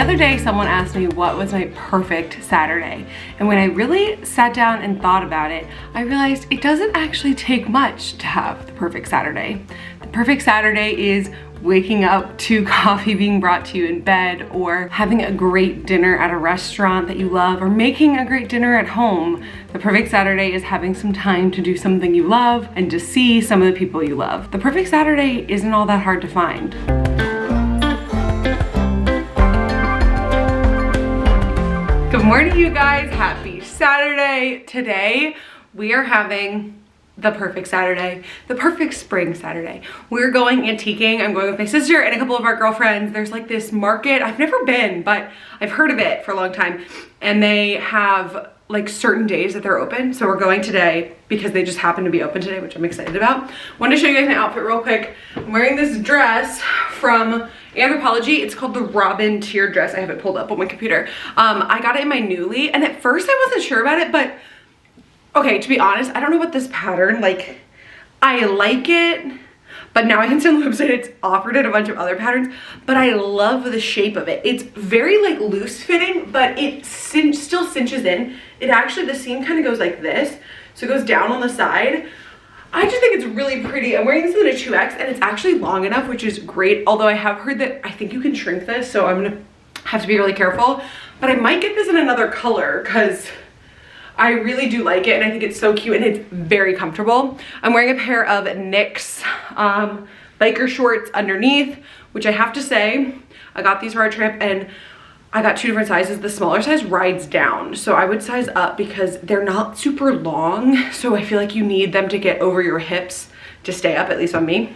other day someone asked me what was my perfect Saturday, and when I really sat down and thought about it, I realized it doesn't actually take much to have the perfect Saturday. The perfect Saturday is waking up to coffee being brought to you in bed, or having a great dinner at a restaurant that you love, or making a great dinner at home. The perfect Saturday is having some time to do something you love and to see some of the people you love. The perfect Saturday isn't all that hard to find. Good morning, you guys. Happy Saturday. Today we are having the perfect Saturday, the perfect spring Saturday. We're going antiquing. I'm going with my sister and a couple of our girlfriends. There's like this market. I've never been, but I've heard of it for a long time. And they have like certain days that they're open. So we're going today because they just happen to be open today, which I'm excited about. Wanted to show you guys my outfit real quick. I'm wearing this dress from Anthropologie. It's called the Robin tier dress. I have it pulled up on my computer. I got it in my Newly, and at first I wasn't sure about it, but okay, to be honest, I don't know about this pattern. Like, I like it, but now I can see on the website it's offered in a bunch of other patterns, but I love the shape of it. It's very like loose fitting, but it still cinches in. It actually, the seam kind of goes like this, so it goes down on the side. I just think it's really pretty. I'm wearing this in a 2X, and it's actually long enough, which is great, although I have heard that I think you can shrink this, so I'm gonna have to be really careful. But I might get this in another color because I really do like it, and I think it's so cute, and it's very comfortable. I'm wearing a pair of NYX biker shorts underneath, which I have to say, I got these for our trip, and I got 2 different sizes. The smaller size rides down, so I would size up because they're not super long, so I feel like you need them to get over your hips to stay up, at least on me.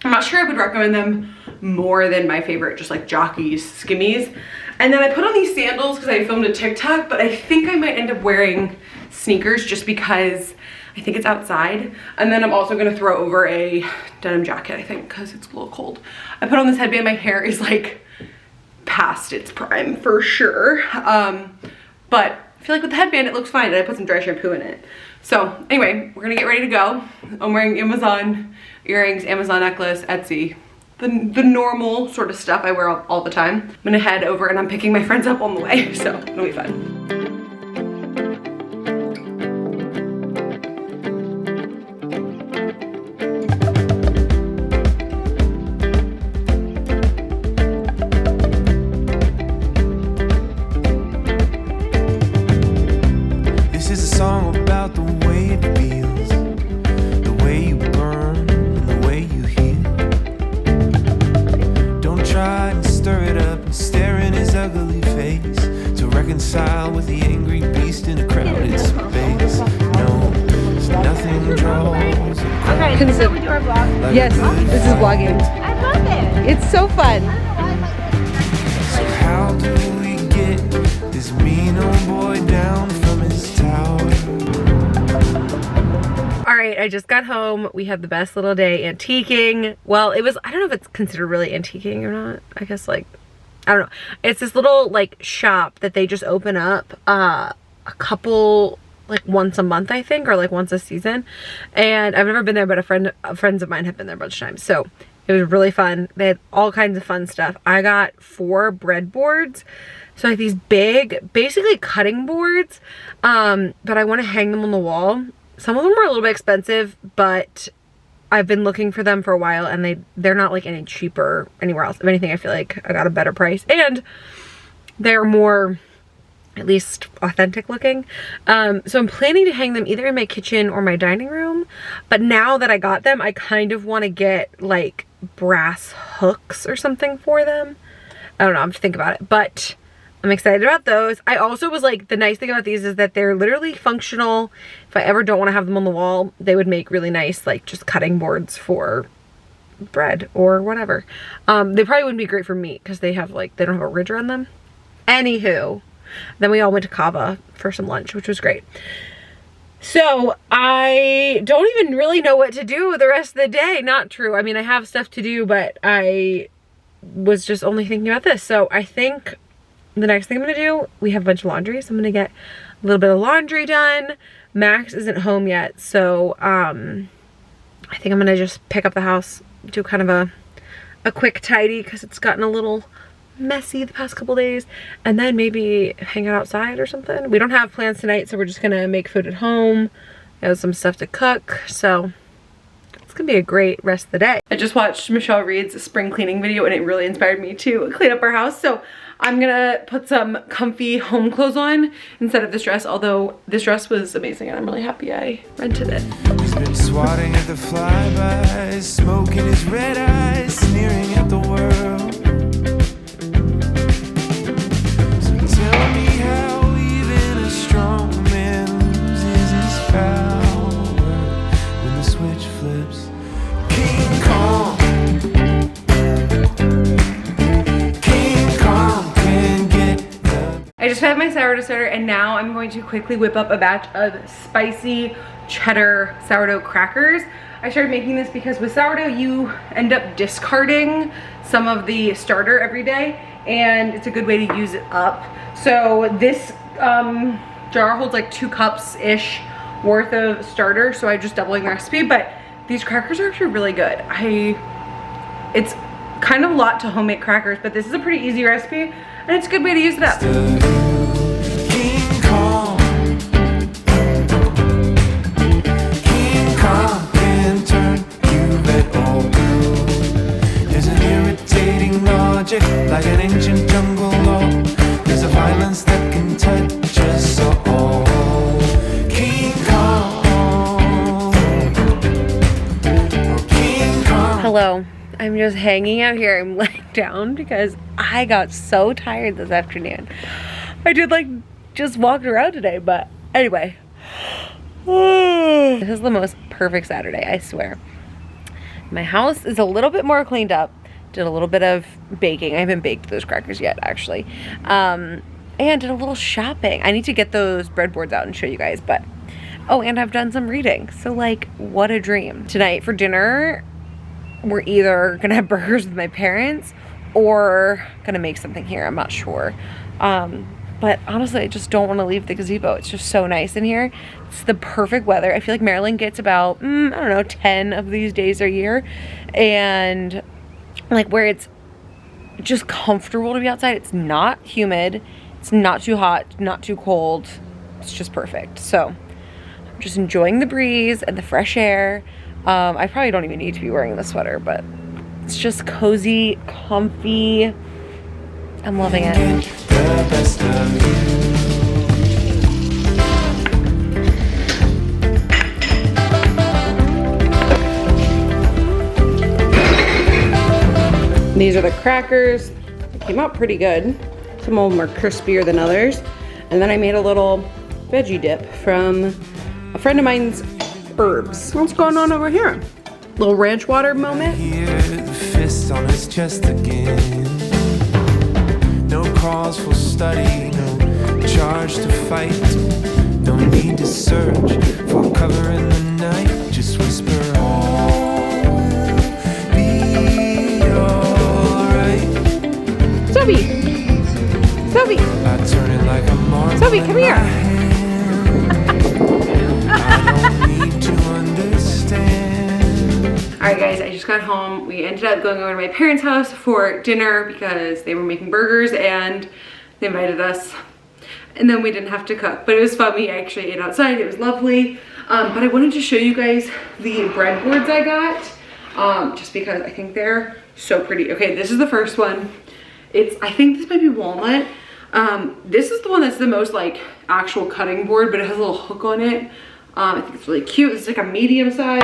I'm not sure I would recommend them more than my favorite, just like Jockey's skimmies. And then I put on these sandals because I filmed a TikTok, but I think I might end up wearing sneakers just because I think it's outside. And then I'm also gonna throw over a denim jacket, I think, because it's a little cold. I put on this headband. My hair is like past its prime for sure. But I feel like with the headband, it looks fine, and I put some dry shampoo in it. So anyway, we're gonna get ready to go. I'm wearing Amazon earrings, Amazon necklace, Etsy. The normal sort of stuff I wear all the time. I'm gonna head over, and I'm picking my friends up on the way, so it'll be fun. This is a song about the way it feels, the way you burn, and the way you heal. Don't try and stir it up and stare in his ugly face to reconcile with the angry beast in a crowded space. No, there's nothing draws. Okay, so we do our vlog. Yes, this is vlogging. I love it. It's so fun. So how do we get this mean old boy down from his tower? All right, I just got home. We had the best little day antiquing. Well, it was, I don't know if it's considered really antiquing or not. I guess like, I don't know. It's this little like shop that they just open up a couple, like once a month, I think, or like once a season. And I've never been there, but friends of mine have been there a bunch of times. So it was really fun. They had all kinds of fun stuff. I got 4 breadboards. So like these big, basically cutting boards, but I want to hang them on the wall. Some of them are a little bit expensive, but I've been looking for them for a while, and they're not like any cheaper anywhere else. If anything, I feel like I got a better price, and they're more, at least, authentic looking. So I'm planning to hang them either in my kitchen or my dining room, but now that I got them, I kind of want to get like brass hooks or something for them. I don't know, I'm to think about it, but I'm excited about those. I also was like, the nice thing about these is that they're literally functional. If I ever don't want to have them on the wall, they would make really nice, like just cutting boards for bread or whatever. They probably wouldn't be great for meat because they have like, they don't have a ridge around them. Anywho, then we all went to Cava for some lunch, which was great. So I don't even really know what to do the rest of the day. Not true. I mean, I have stuff to do, but I was just only thinking about this. So I think the next thing I'm gonna do, we have a bunch of laundry, so I'm gonna get a little bit of laundry done. Max isn't home yet, so I think I'm gonna just pick up the house, do kind of a quick tidy because it's gotten a little messy the past couple days, and then maybe hang out outside or something. We don't have plans tonight, so we're just gonna make food at home. I have some stuff to cook, so it's gonna be a great rest of the day. I just watched Michelle Reed's spring cleaning video and it really inspired me to clean up our house, so I'm gonna put some comfy home clothes on instead of this dress, although this dress was amazing and I'm really happy I rented it. He's been swatting at the flybys, smoking his red eyes, sneering at the world. So tell me how even a strong man loses his power when the switch flips. King Kong. I just had my sourdough starter and now I'm going to quickly whip up a batch of spicy cheddar sourdough crackers. I started making this because with sourdough you end up discarding some of the starter every day and it's a good way to use it up. So this jar holds like 2 cups-ish worth of starter, so I'm just doubling the recipe, but these crackers are actually really good. It's kind of a lot to homemade crackers, but this is a pretty easy recipe and it's a good way to use it up. King Kong. King Kong can turn you red or blue. There's an irritating logic like an ancient jungle law. There's a violence that can touch us all. King Kong. Oh, King Kong. Hello. I'm just hanging out here. I'm laying down because I got so tired this afternoon. I did like just walked around today, but anyway. This is the most perfect Saturday, I swear. My house is a little bit more cleaned up. Did a little bit of baking. I haven't baked those crackers yet, actually. And did a little shopping. I need to get those breadboards out and show you guys, but oh, and I've done some reading. So like, what a dream. Tonight for dinner, we're either gonna have burgers with my parents or gonna make something here. I'm not sure. But honestly, I just don't want to leave the gazebo. It's just so nice in here. It's the perfect weather. I feel like Maryland gets about, I don't know, 10 of these days a year. And like where it's just comfortable to be outside. It's not humid. It's not too hot, not too cold. It's just perfect. So I'm just enjoying the breeze and the fresh air. I probably don't even need to be wearing the sweater, but it's just cozy, comfy. I'm loving it. The best of you. These are the crackers. They came out pretty good. Some of them are crispier than others. And then I made a little veggie dip from a friend of mine's herbs. What's going on over here? Little ranch water moment. here, the fist on his chest again. No cause for study, no charge to fight. No need to search for cover in the night. Just whisper, all will be alright. Sophie! I turn it like a marble. Sophie, come here. I don't need to understand. Alright guys, I just got home. We ended up going over to my parents' house for dinner because they were making burgers and they invited us. And then we didn't have to cook, but it was fun. We actually ate outside. It was lovely. But I wanted to show you guys the breadboards I got, just because I think they're so pretty. Okay, this is the first one. I think this might be walnut. This is the one that's the most like actual cutting board, but it has a little hook on it. I think it's really cute. It's like a medium size.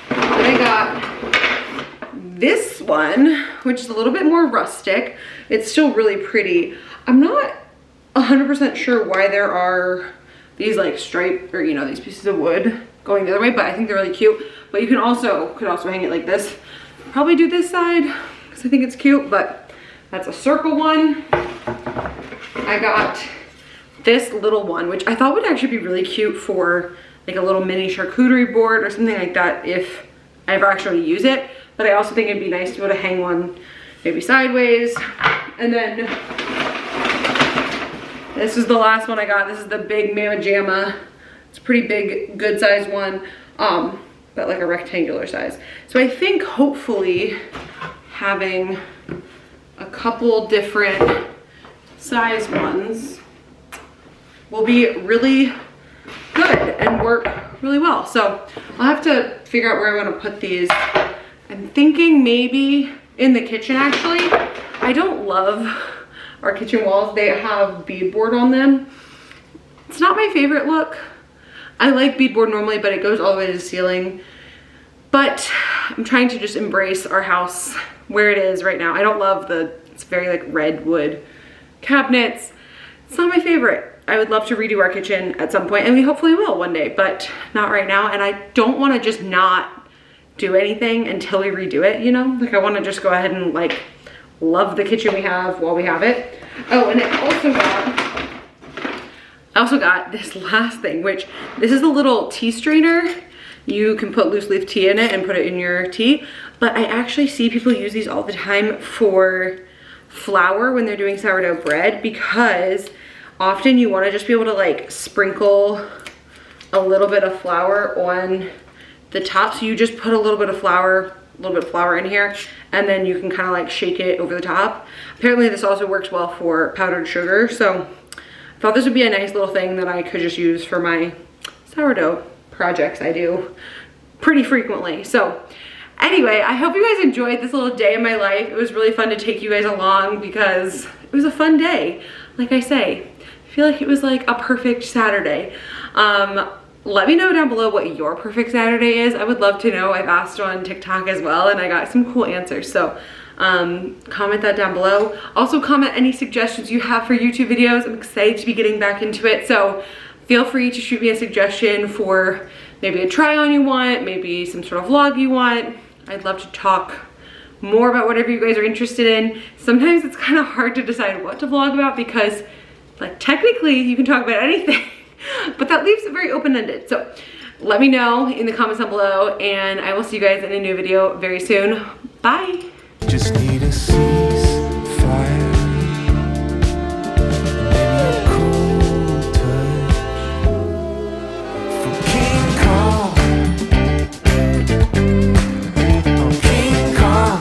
Then I got this one, which is a little bit more rustic. It's still really pretty. I'm not 100% sure why there are these like stripe or these pieces of wood going the other way, but I think they're really cute. But you could also hang it like this. Probably do this side because I think it's cute, but that's a circle one. I got this little one, which I thought would actually be really cute for like a little mini charcuterie board or something like that if I ever actually use it. But I also think it'd be nice to be able to hang one maybe sideways. And then this is the last one I got. This is the big Mama Jamma. It's a pretty big, good size one, but like a rectangular size. So I think hopefully having a couple different size ones will be really good and work really well. So I'll have to figure out where I want to put these. I'm thinking maybe in the kitchen actually. I don't love our kitchen walls. They have beadboard on them. It's not my favorite look. I like beadboard normally, but it goes all the way to the ceiling. But I'm trying to just embrace our house where it is right now. I don't love it's very like redwood cabinets. It's not my favorite. I would love to redo our kitchen at some point, and we hopefully will one day, but not right now. And I don't want to just not do anything until we redo it, you know? Like I want to just go ahead and like love the kitchen we have while we have it. Oh, and I also got this last thing, which this is a little tea strainer. You can put loose leaf tea in it and put it in your tea, but I actually see people use these all the time for flour when they're doing sourdough bread, because often you want to just be able to like sprinkle a little bit of flour on the top. So you just put a little bit of flour in here, and then you can kind of like shake it over the top. Apparently this also works well for powdered sugar, so I thought this would be a nice little thing that I could just use for my sourdough projects I do pretty frequently. So anyway, I hope you guys enjoyed this little day in my life. It was really fun to take you guys along because it was a fun day. Like I say, I feel like it was like a perfect Saturday. Let me know down below what your perfect Saturday is. I would love to know. I've asked on TikTok as well, and I got some cool answers. So comment that down below. Also comment any suggestions you have for YouTube videos. I'm excited to be getting back into it. So feel free to shoot me a suggestion for maybe a try on you want, maybe some sort of vlog you want. I'd love to talk more about whatever you guys are interested in. Sometimes it's kind of hard to decide what to vlog about because like technically you can talk about anything, but that leaves it very open-ended. So let me know in the comments down below, and I will see you guys in a new video very soon. Bye. Just need a seat.